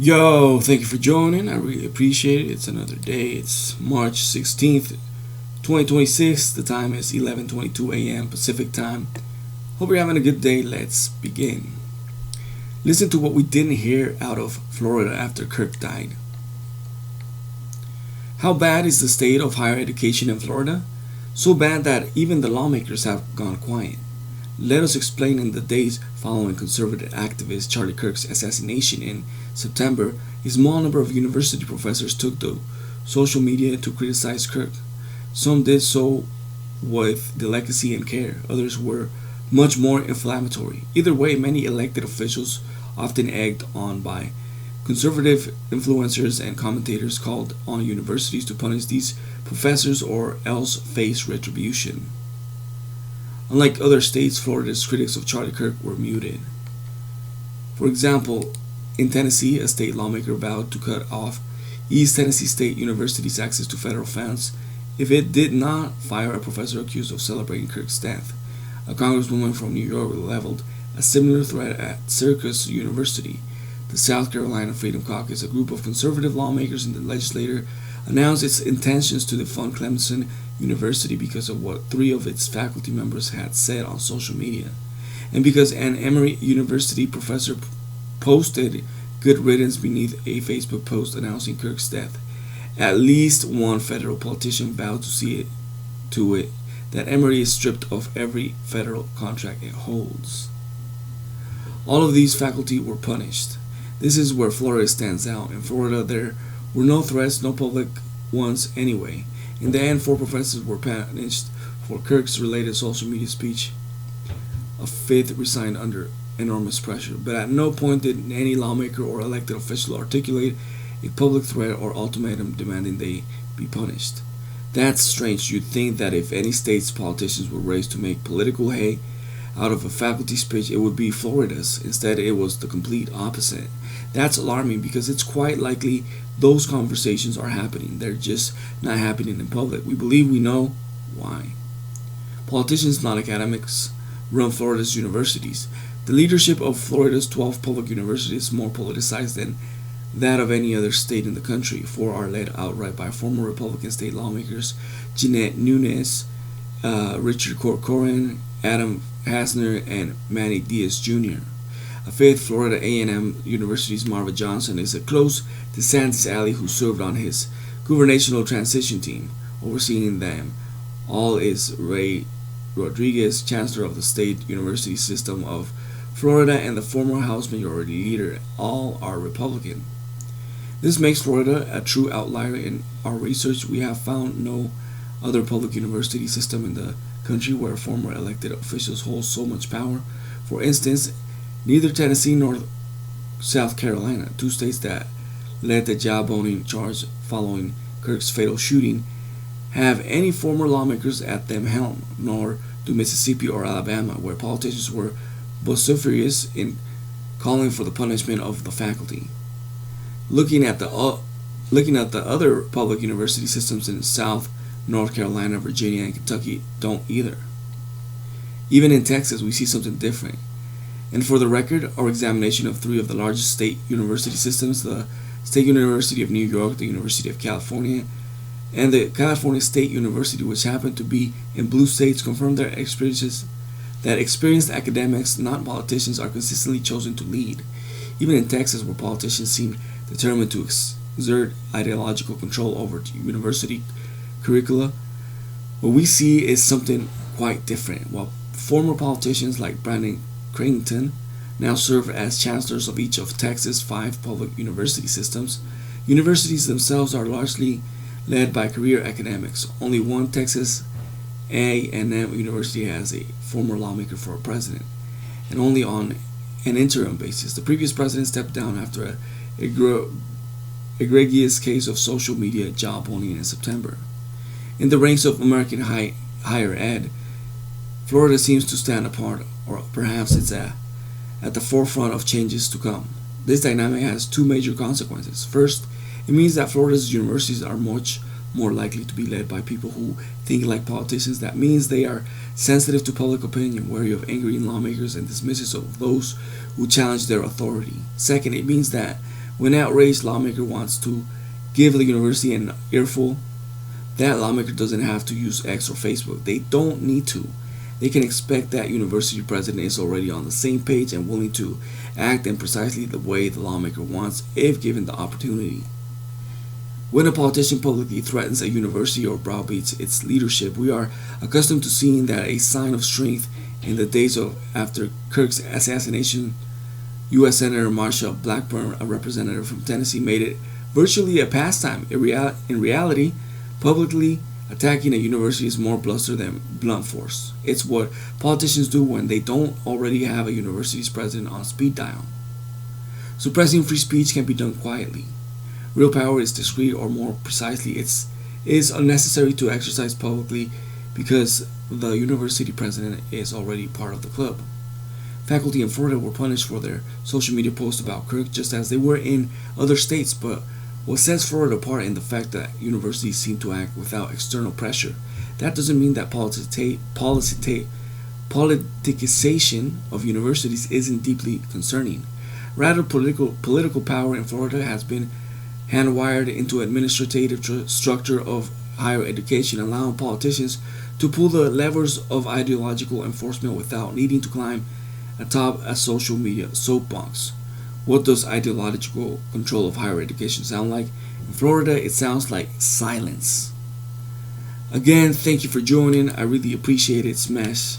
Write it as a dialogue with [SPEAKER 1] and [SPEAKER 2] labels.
[SPEAKER 1] Yo, thank you for joining. I really appreciate it. It's another day. It's March 16th, 2026. The time is 11:22 a.m. Pacific time. Hope you're having a good day. Let's begin. Listen to what we didn't hear out of Florida after Kirk died. How bad is the state of higher education in Florida? So bad that even the lawmakers have gone quiet. Let us explain. In the days following conservative activist Charlie Kirk's assassination in September, a small number of university professors took to social media to criticize Kirk. Some did so with delicacy and care, others were much more inflammatory. Either way, many elected officials, often egged on by conservative influencers and commentators, called on universities to punish these professors or else face retribution. Unlike other states, Florida's critics of Charlie Kirk were muted. For example, in Tennessee, a state lawmaker vowed to cut off East Tennessee State University's access to federal funds if it did not fire a professor accused of celebrating Kirk's death. A congresswoman from New York leveled a similar threat at Syracuse University. The South Carolina Freedom Caucus, a group of conservative lawmakers in the legislature, announced its intentions to defund Clemson University because of what three of its faculty members had said on social media, and because an Emory University professor posted good riddance beneath a Facebook post announcing Kirk's death. At least one federal politician vowed to see it that Emory is stripped of every federal contract it holds. All of these faculty were punished. This is where Florida stands out. In Florida, there were no threats, no public ones anyway. In the end, four professors were punished for Kirk's related social media speech. A fifth resigned under enormous pressure. But at no point did any lawmaker or elected official articulate a public threat or ultimatum demanding they be punished. That's strange. You'd think that if any state's politicians were raised to make political hay out of a faculty speech, it would be Florida's. Instead, it was the complete opposite. That's alarming because it's quite likely those conversations are happening. They're just not happening in public. We believe we know why. Politicians, not academics, run Florida's universities. The leadership of Florida's 12 public universities is more politicized than that of any other state in the country. Four are led outright by former Republican state lawmakers Jeanette Nunes, Richard Corcoran, Adam Hasner, and Manny Diaz Jr. A fifth, Florida A&M University's Marva Johnson, is a close DeSantis ally who served on his gubernatorial transition team. Overseeing them all is Ray Rodriguez, chancellor of the state university system of Florida and the former House Majority Leader. All are Republican. This makes Florida a true outlier. In our research, we have found no other public university system in the country where former elected officials hold so much power. For instance, neither Tennessee nor South Carolina, two states that led the jawboning charge following Kirk's fatal shooting, have any former lawmakers at them helm, nor do Mississippi or Alabama, where politicians were vociferous in calling for the punishment of the faculty. Looking at the other public university systems in South, North Carolina, Virginia, and Kentucky, don't either. Even in Texas, we see something different. And for the record, our examination of three of the largest state university systems, the State University of New York, the University of California, and the California State University, which happen to be in blue states, confirm their experiences that experienced academics, not politicians, are consistently chosen to lead. Even in Texas, where politicians seem determined to exert ideological control over university curricula, what we see is something quite different. While former politicians like Brandon Creighton now serve as chancellors of each of Texas' five public university systems, universities themselves are largely led by career academics. Only one Texas A&M University has a former lawmaker for a president, and only on an interim basis. The previous president stepped down after a egregious case of social media jawboning in September. In the ranks of American higher ed, Florida seems to stand apart, or perhaps it's at the forefront of changes to come. This dynamic has two major consequences. First, it means that Florida's universities are much more likely to be led by people who think like politicians. That means they are sensitive to public opinion, wary of angry lawmakers, and dismissive of those who challenge their authority. Second, it means that When an outraged lawmaker wants to give the university an earful, that lawmaker doesn't have to use X or Facebook. They don't need to. They can expect that university president is already on the same page and willing to act in precisely the way the lawmaker wants if given the opportunity. When a politician publicly threatens a university or browbeats its leadership, we are accustomed to seeing that a sign of strength. In the days of after Kirk's assassination, U.S. Senator Marsha Blackburn, a representative from Tennessee, made it virtually a pastime. In reality, publicly attacking a university is more bluster than blunt force. It's what politicians do when they don't already have a university's president on speed dial. Suppressing free speech can be done quietly. Real power is discreet, or more precisely, it is unnecessary to exercise publicly because the university president is already part of the club. Faculty in Florida were punished for their social media posts about Kirk just as they were in other states, but what sets Florida apart in the fact that universities seem to act without external pressure. That doesn't mean that politicization of universities isn't deeply concerning. Rather, political power in Florida has been hand-wired into administrative structure of higher education, allowing politicians to pull the levers of ideological enforcement without needing to climb atop a social media soapbox. What does ideological control of higher education sound like? In Florida, it sounds like silence. Again, thank you for joining. I really appreciate it. Smash